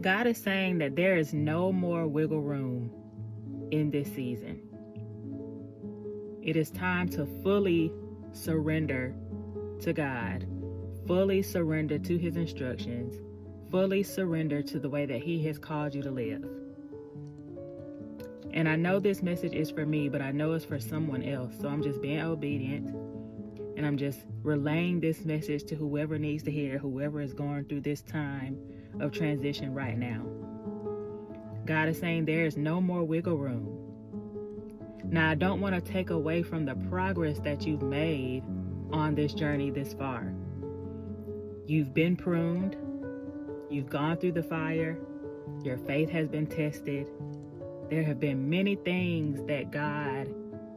God is saying that there is no more wiggle room in this season. It is time to fully surrender to God, fully surrender to His instructions, fully surrender to the way that He has called you to live. And I know this message is for me, but I know it's for someone else. So I'm just being obedient, and I'm just relaying this message to whoever needs to hear, whoever is going through this time of transition right now. God is saying there is no more wiggle room. Now, I don't want to take away from the progress that you've made on this journey this far. You've been pruned. You've gone through the fire. Your faith has been tested. There have been many things that God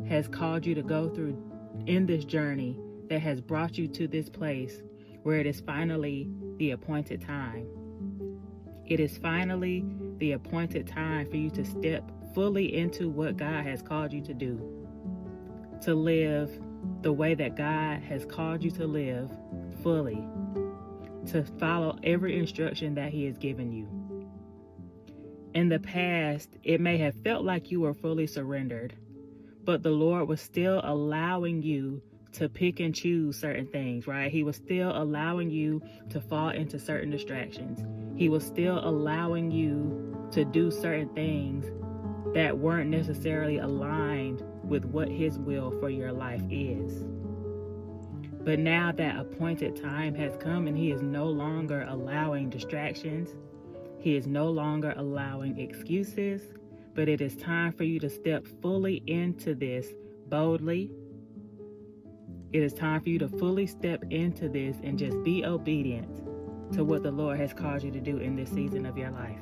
has called you to go through in this journey that has brought you to this place where it is finally the appointed time. It is finally the appointed time for you to step fully into what God has called you to do, to live the way that God has called you to live fully, to follow every instruction that He has given you. In the past, it may have felt like you were fully surrendered, but the Lord was still allowing you to pick and choose certain things, right? He was still allowing you to fall into certain distractions. He was still allowing you to do certain things that weren't necessarily aligned with what His will for your life is. But now that appointed time has come, and He is no longer allowing distractions. He is no longer allowing excuses, but it is time for you to step fully into this boldly. It is time for you to fully step into this and just be obedient to what the Lord has called you to do in this season of your life.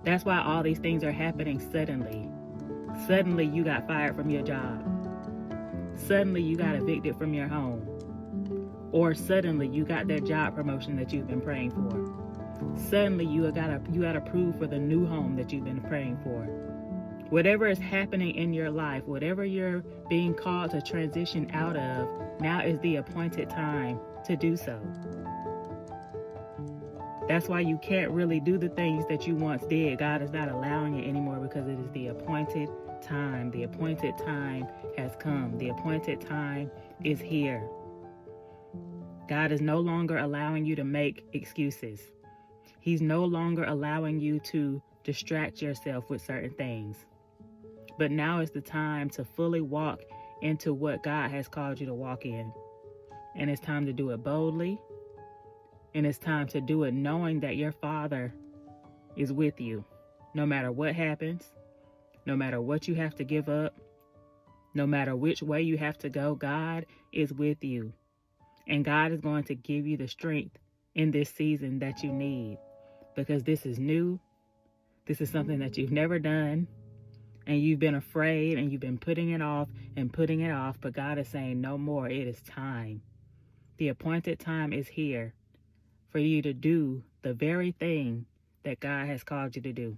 That's why all these things are happening suddenly. Suddenly you got fired from your job. Suddenly you got evicted from your home. Or suddenly you got that job promotion that you've been praying for. Suddenly you got approved for the new home that you've been praying for. Whatever is happening in your life, whatever you're being called to transition out of, now is the appointed time to do so. That's why you can't really do the things that you once did. God is not allowing it anymore because it is the appointed time. The appointed time has come. The appointed time is here. God is no longer allowing you to make excuses. He's no longer allowing you to distract yourself with certain things. But now is the time to fully walk into what God has called you to walk in. And it's time to do it boldly. And it's time to do it knowing that your Father is with you. No matter what happens, no matter what you have to give up, no matter which way you have to go, God is with you. And God is going to give you the strength in this season that you need. Because this is new. This is something that you've never done. And you've been afraid and you've been putting it off and putting it off. But God is saying no more. It is time. The appointed time is here for you to do the very thing that God has called you to do.